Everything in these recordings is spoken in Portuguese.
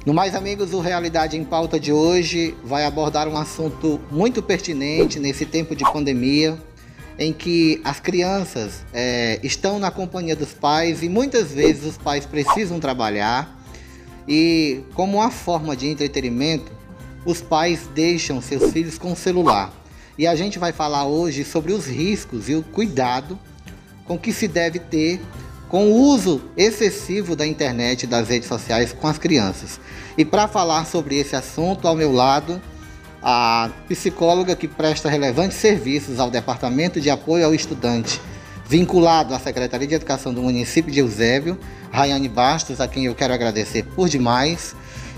No Mais Amigos, o Realidade em Pauta de hoje vai abordar um assunto muito pertinente nesse tempo de pandemia, em que as crianças estão na companhia dos pais e muitas vezes os pais precisam trabalhar e, como uma forma de entretenimento, os pais deixam seus filhos com o celular. E a gente vai falar hoje sobre os riscos e o cuidado com que se deve ter com o uso excessivo da internet e das redes sociais com as crianças. E para falar sobre esse assunto, ao meu lado, a psicóloga que presta relevantes serviços ao Departamento de Apoio ao Estudante, vinculado à Secretaria de Educação do município de Eusébio, Rayane Bastos, a quem eu quero agradecer por demais.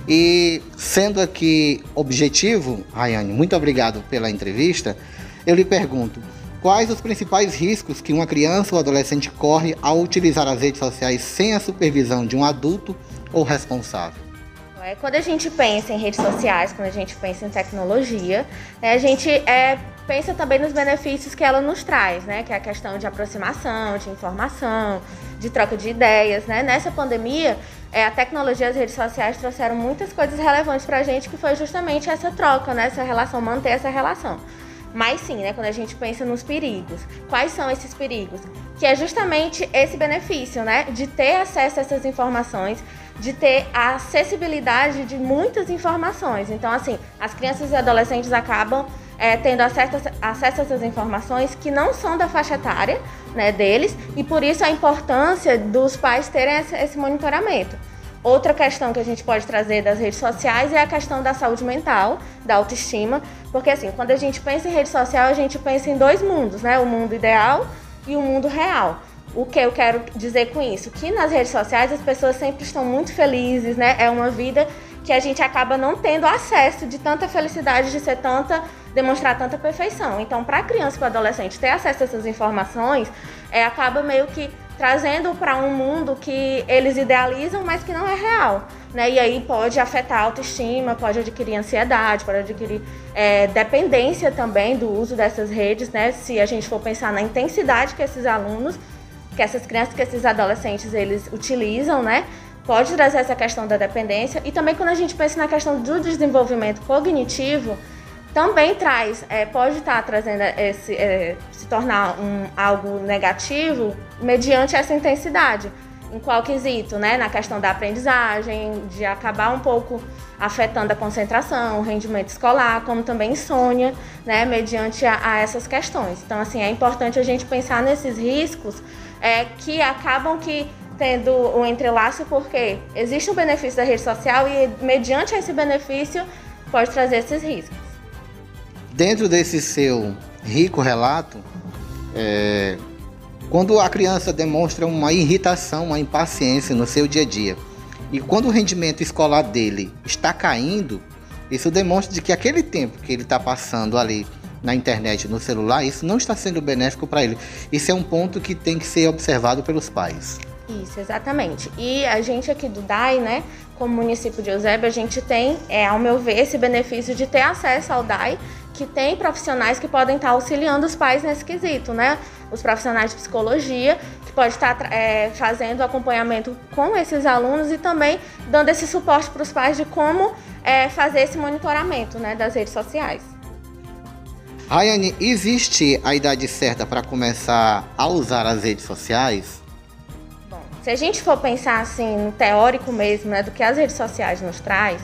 E sendo aqui objetivo, Rayane, muito obrigado pela entrevista, eu lhe pergunto, quais os principais riscos que uma criança ou adolescente corre ao utilizar as redes sociais sem a supervisão de um adulto ou responsável? Quando a gente pensa em redes sociais, quando a gente pensa em tecnologia, a gente pensa também nos benefícios que ela nos traz, né? Que é a questão de aproximação, de informação, de troca de ideias, né? Nessa pandemia, a tecnologia e as redes sociais trouxeram muitas coisas relevantes para a gente, que foi justamente essa troca, né? Essa relação, manter essa relação. Mas sim, né, quando a gente pensa nos perigos, quais são esses perigos? Que é justamente esse benefício, né, de ter acesso a essas informações, de ter a acessibilidade de muitas informações. Então, assim, as crianças e adolescentes acabam tendo acesso a essas informações que não são da faixa etária, né, deles, e por isso a importância dos pais terem esse monitoramento. Outra questão que a gente pode trazer das redes sociais é a questão da saúde mental, da autoestima, porque assim, quando a gente pensa em rede social, a gente pensa em dois mundos, né? O mundo ideal e o mundo real. O que eu quero dizer com isso? Que nas redes sociais as pessoas sempre estão muito felizes, né? É uma vida que a gente acaba não tendo acesso de tanta felicidade, de ser demonstrar tanta perfeição. Então, para a criança e para o adolescente ter acesso a essas informações, acaba meio que trazendo para um mundo que eles idealizam, mas que não é real, né? E aí pode afetar a autoestima, pode adquirir ansiedade, pode adquirir dependência também do uso dessas redes, né? Se a gente for pensar na intensidade que esses alunos, que essas crianças, que esses adolescentes, eles utilizam, né? Pode trazer essa questão da dependência. E também quando a gente pensa na questão do desenvolvimento cognitivo, também pode estar trazendo se tornar algo negativo mediante essa intensidade. Em qual quesito, né? Na questão da aprendizagem, de acabar um pouco afetando a concentração, o rendimento escolar, como também insônia, né? Mediante a essas questões. Então, assim, é importante a gente pensar nesses riscos que acabam tendo um entrelaço, porque existe um benefício da rede social e, mediante esse benefício, pode trazer esses riscos. Dentro desse seu rico relato, quando a criança demonstra uma irritação, uma impaciência no seu dia a dia, e quando o rendimento escolar dele está caindo, isso demonstra de que aquele tempo que ele está passando ali na internet, no celular, isso não está sendo benéfico para ele. Isso é um ponto que tem que ser observado pelos pais. Isso, exatamente. E a gente aqui do DAI, né, como município de Eusébio, a gente tem, ao meu ver, esse benefício de ter acesso ao DAI, que tem profissionais que podem estar auxiliando os pais nesse quesito, né? Os profissionais de psicologia, que podem estar fazendo acompanhamento com esses alunos e também dando esse suporte para os pais de como fazer esse monitoramento, né, das redes sociais. Rayane, existe a idade certa para começar a usar as redes sociais? Bom, se a gente for pensar assim, no teórico mesmo, né, do que as redes sociais nos traz,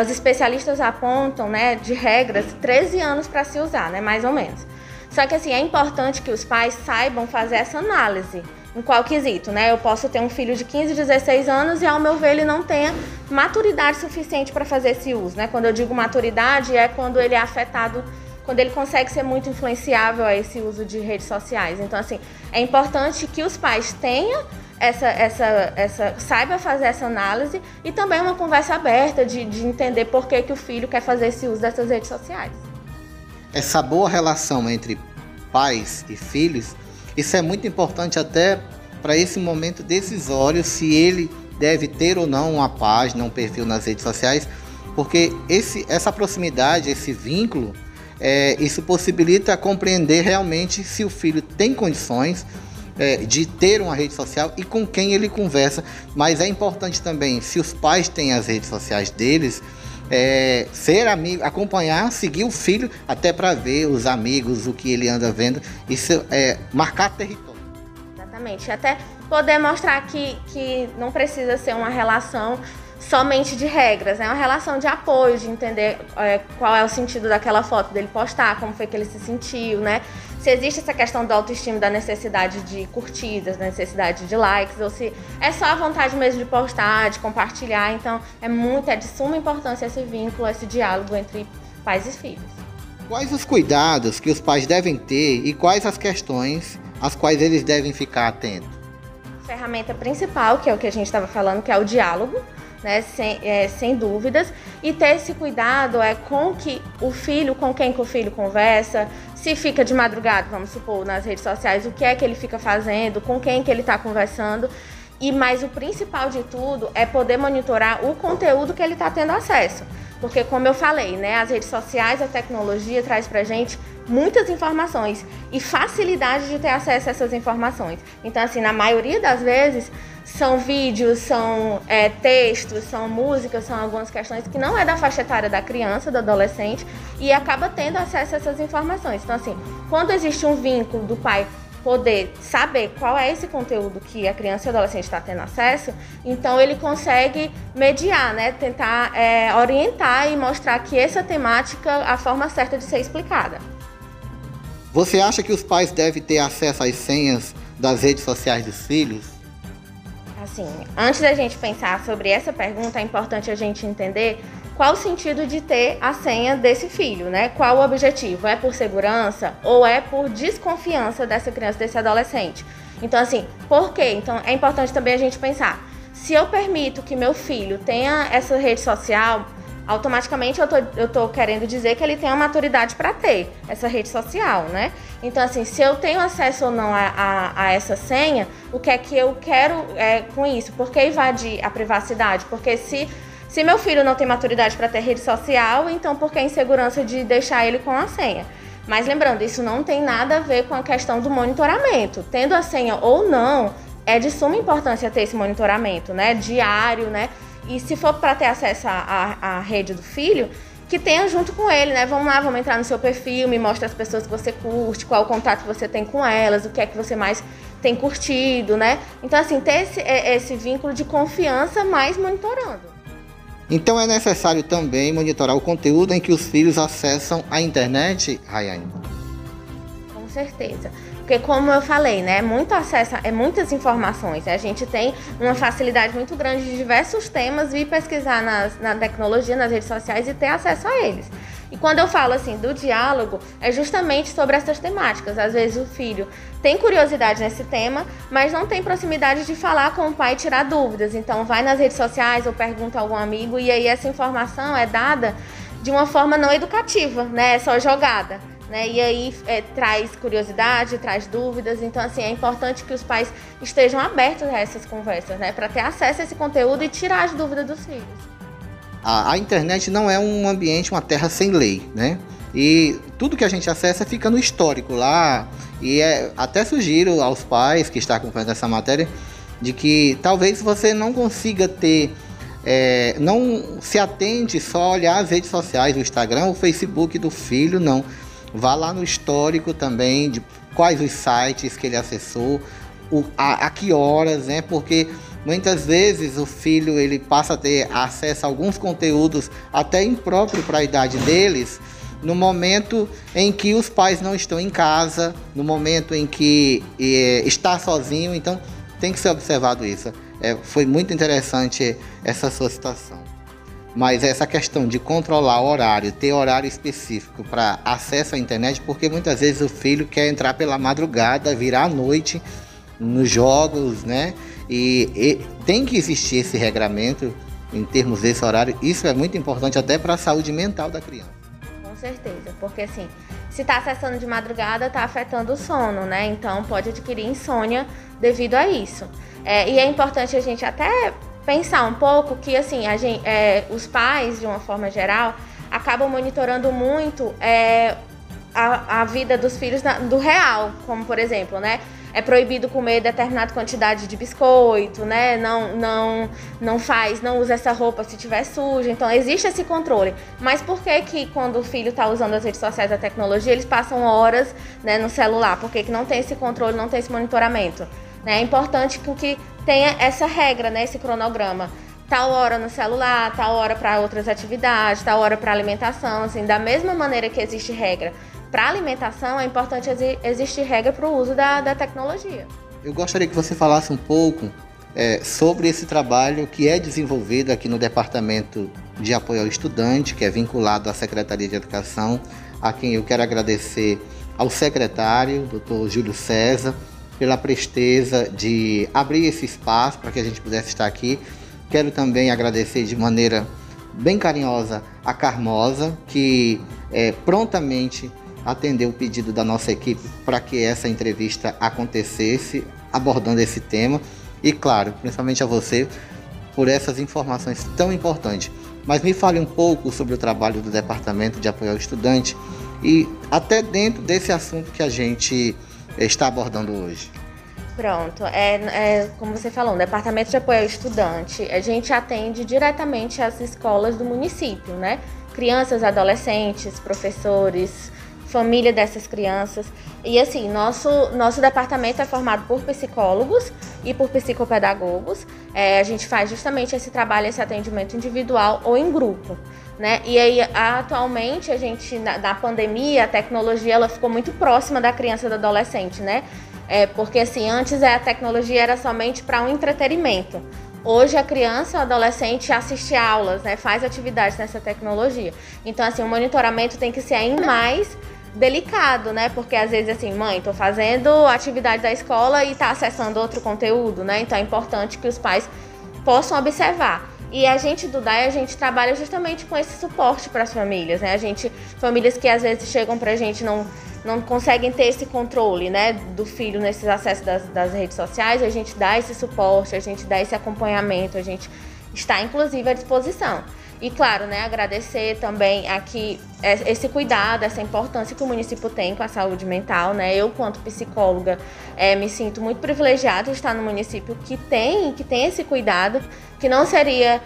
os especialistas apontam, né, de regras, 13 anos para se usar, né, mais ou menos. Só que assim, é importante que os pais saibam fazer essa análise. Em qual quesito, né? Eu posso ter um filho de 15, 16 anos e, ao meu ver, ele não tenha maturidade suficiente para fazer esse uso, né? Quando eu digo maturidade, é quando ele é afetado, quando ele consegue ser muito influenciável a esse uso de redes sociais. Então, assim, é importante que os pais tenham saiba fazer essa análise e também uma conversa aberta de entender por que o filho quer fazer esse uso dessas redes sociais. Essa boa relação entre pais e filhos, isso é muito importante até para esse momento decisório, se ele deve ter ou não uma página, um perfil nas redes sociais, porque essa proximidade, esse vínculo, isso possibilita compreender realmente se o filho tem condições de ter uma rede social e com quem ele conversa. Mas é importante também, se os pais têm as redes sociais deles, ser amigo, acompanhar, seguir o filho, até para ver os amigos, o que ele anda vendo. Isso é marcar território. Exatamente. Até poder mostrar que não precisa ser uma relação somente de regras, é uma relação de apoio, de entender qual é o sentido daquela foto, dele postar, como foi que ele se sentiu, né? Se existe essa questão do autoestima, da necessidade de curtidas, da necessidade de likes, ou se é só a vontade mesmo de postar, de compartilhar. Então, é de suma importância esse vínculo, esse diálogo entre pais e filhos. Quais os cuidados que os pais devem ter e quais as questões às quais eles devem ficar atentos? A ferramenta principal, que é o que a gente estava falando, que é o diálogo, né, sem dúvidas, e ter esse cuidado com que o filho, com quem que o filho conversa, se fica de madrugada, vamos supor, nas redes sociais, o que é que ele fica fazendo, com quem que ele está conversando, mas o principal de tudo é poder monitorar o conteúdo que ele está tendo acesso, porque como eu falei, né, as redes sociais, a tecnologia traz pra gente muitas informações e facilidade de ter acesso a essas informações. Então, assim, na maioria das vezes, são vídeos, são textos, são músicas, são algumas questões que não é da faixa etária da criança, do adolescente, e acaba tendo acesso a essas informações. Então, assim, quando existe um vínculo do pai poder saber qual é esse conteúdo que a criança e o adolescente está tendo acesso, então ele consegue mediar, né? Tentar orientar e mostrar que essa temática é a forma certa de ser explicada. Você acha que os pais devem ter acesso às senhas das redes sociais dos filhos? Assim, antes da gente pensar sobre essa pergunta, é importante a gente entender qual o sentido de ter a senha desse filho, né? Qual o objetivo? É por segurança ou é por desconfiança dessa criança, desse adolescente? Então, assim, por quê? Então, é importante também a gente pensar, se eu permito que meu filho tenha essa rede social, automaticamente eu tô querendo dizer que ele tem a maturidade para ter essa rede social, né? Então, assim, se eu tenho acesso ou não a essa senha, o que é que eu quero com isso? Por que invadir a privacidade? Porque se meu filho não tem maturidade para ter rede social, então por que a insegurança de deixar ele com a senha? Mas lembrando, isso não tem nada a ver com a questão do monitoramento. Tendo a senha ou não, é de suma importância ter esse monitoramento, né? Diário, né? E se for para ter acesso à rede do filho, que tenha junto com ele, né? Vamos lá, vamos entrar no seu perfil, me mostra as pessoas que você curte, qual o contato que você tem com elas, o que é que você mais tem curtido, né? Então, assim, ter esse vínculo de confiança, mas monitorando. Então é necessário também monitorar o conteúdo em que os filhos acessam a internet, Rayane? Com certeza. Porque como eu falei, né, muito acesso, muitas informações. A gente tem uma facilidade muito grande de diversos temas, vir pesquisar na tecnologia, nas redes sociais e ter acesso a eles. E quando eu falo assim do diálogo, é justamente sobre essas temáticas. Às vezes o filho tem curiosidade nesse tema, mas não tem proximidade de falar com o pai e tirar dúvidas. Então vai nas redes sociais ou pergunta a algum amigo e aí essa informação é dada de uma forma não educativa, né? É só jogada. Né? E aí traz curiosidade, traz dúvidas, então assim, é importante que os pais estejam abertos a essas conversas, né? Para ter acesso a esse conteúdo e tirar as dúvidas dos filhos. A internet não é um ambiente, uma terra sem lei, né? E tudo que a gente acessa fica no histórico lá, e até sugiro aos pais que estão acompanhando essa matéria, de que talvez você não consiga ter, não se atente só a olhar as redes sociais, o Instagram, o Facebook do filho, não. Vá lá no histórico também, de quais os sites que ele acessou, a que horas, né? Porque muitas vezes o filho ele passa a ter acesso a alguns conteúdos até impróprio para a idade deles, no momento em que os pais não estão em casa, no momento em que está sozinho. Então tem que ser observado isso. Foi muito interessante essa sua citação. Mas essa questão de controlar o horário, ter horário específico para acesso à internet, porque muitas vezes o filho quer entrar pela madrugada, virar à noite nos jogos, né? E tem que existir esse regramento em termos desse horário. Isso é muito importante até para a saúde mental da criança. Com certeza, porque assim, se está acessando de madrugada, está afetando o sono, né? Então pode adquirir insônia devido a isso. E é importante a gente até pensar um pouco que assim, os pais, de uma forma geral, acabam monitorando muito a vida dos filhos do real, como por exemplo, né? é proibido comer determinada quantidade de biscoito, né? Não usa essa roupa se tiver suja. Então existe esse controle. Mas por que quando o filho está usando as redes sociais, a tecnologia, eles passam horas, né, no celular? Por que não tem esse controle, não tem esse monitoramento? É importante que tenha essa regra, né, esse cronograma. Tal hora no celular, tal hora para outras atividades, tal hora para alimentação. Assim, da mesma maneira que existe regra para alimentação, é importante existir regra para o uso da tecnologia. Eu gostaria que você falasse um pouco sobre esse trabalho que é desenvolvido aqui no Departamento de Apoio ao Estudante, que é vinculado à Secretaria de Educação, a quem eu quero agradecer ao secretário, Dr. Júlio César, pela presteza de abrir esse espaço para que a gente pudesse estar aqui. Quero também agradecer de maneira bem carinhosa a Carmosa, que prontamente atendeu o pedido da nossa equipe para que essa entrevista acontecesse, abordando esse tema. E, claro, principalmente a você, por essas informações tão importantes. Mas me fale um pouco sobre o trabalho do Departamento de Apoio ao Estudante e até dentro desse assunto que a gente está abordando hoje. Pronto, como você falou, o Departamento de Apoio ao Estudante, a gente atende diretamente as escolas do município, né? Crianças, adolescentes, professores, família dessas crianças. E assim, nosso departamento é formado por psicólogos e por psicopedagogos. A gente faz justamente esse trabalho, esse atendimento individual ou em grupo, né? E aí, atualmente, a gente, na pandemia, a tecnologia ela ficou muito próxima da criança e do adolescente, né? Porque assim, antes a tecnologia era somente para um entretenimento. Hoje a criança ou adolescente assiste aulas, né? Faz atividades nessa tecnologia. Então, assim, o monitoramento tem que ser ainda mais delicado, né? Porque às vezes assim, mãe, tô fazendo atividade da escola e tá acessando outro conteúdo, né? Então é importante que os pais possam observar. E a gente do DAE, a gente trabalha justamente com esse suporte para as famílias, né? Famílias que às vezes chegam pra gente não conseguem ter esse controle, né, do filho nesses acessos das redes sociais, a gente dá esse suporte, a gente dá esse acompanhamento, a gente está inclusive à disposição. E claro, né, agradecer também aqui esse cuidado, essa importância que o município tem com a saúde mental, né? Eu, quanto psicóloga, me sinto muito privilegiada de estar no município que tem esse cuidado, que não seria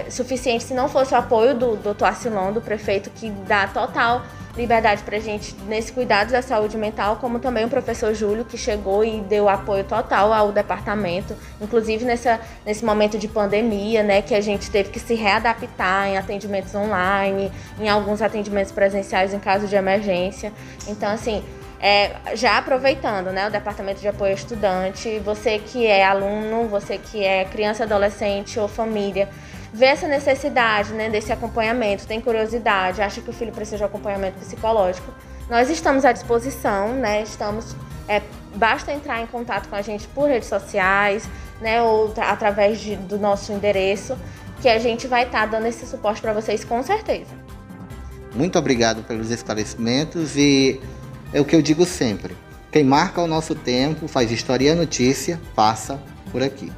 suficiente se não fosse o apoio do Dr. Arcilon, do prefeito, que dá total liberdade para a gente nesse cuidado da saúde mental, como também o professor Júlio, que chegou e deu apoio total ao departamento, inclusive nesse momento de pandemia, né, que a gente teve que se readaptar em atendimentos online, em alguns atendimentos presenciais em caso de emergência. Então, assim, já aproveitando, né, o Departamento de Apoio ao Estudante, você que é aluno, você que é criança, adolescente ou família, vê essa necessidade, né, desse acompanhamento, tem curiosidade, acha que o filho precisa de acompanhamento psicológico, nós estamos à disposição, né, basta entrar em contato com a gente por redes sociais, né, ou através do nosso endereço, que a gente vai estar dando esse suporte para vocês com certeza. Muito obrigado pelos esclarecimentos e é o que eu digo sempre, quem marca o nosso tempo, faz história e notícia, passa por aqui.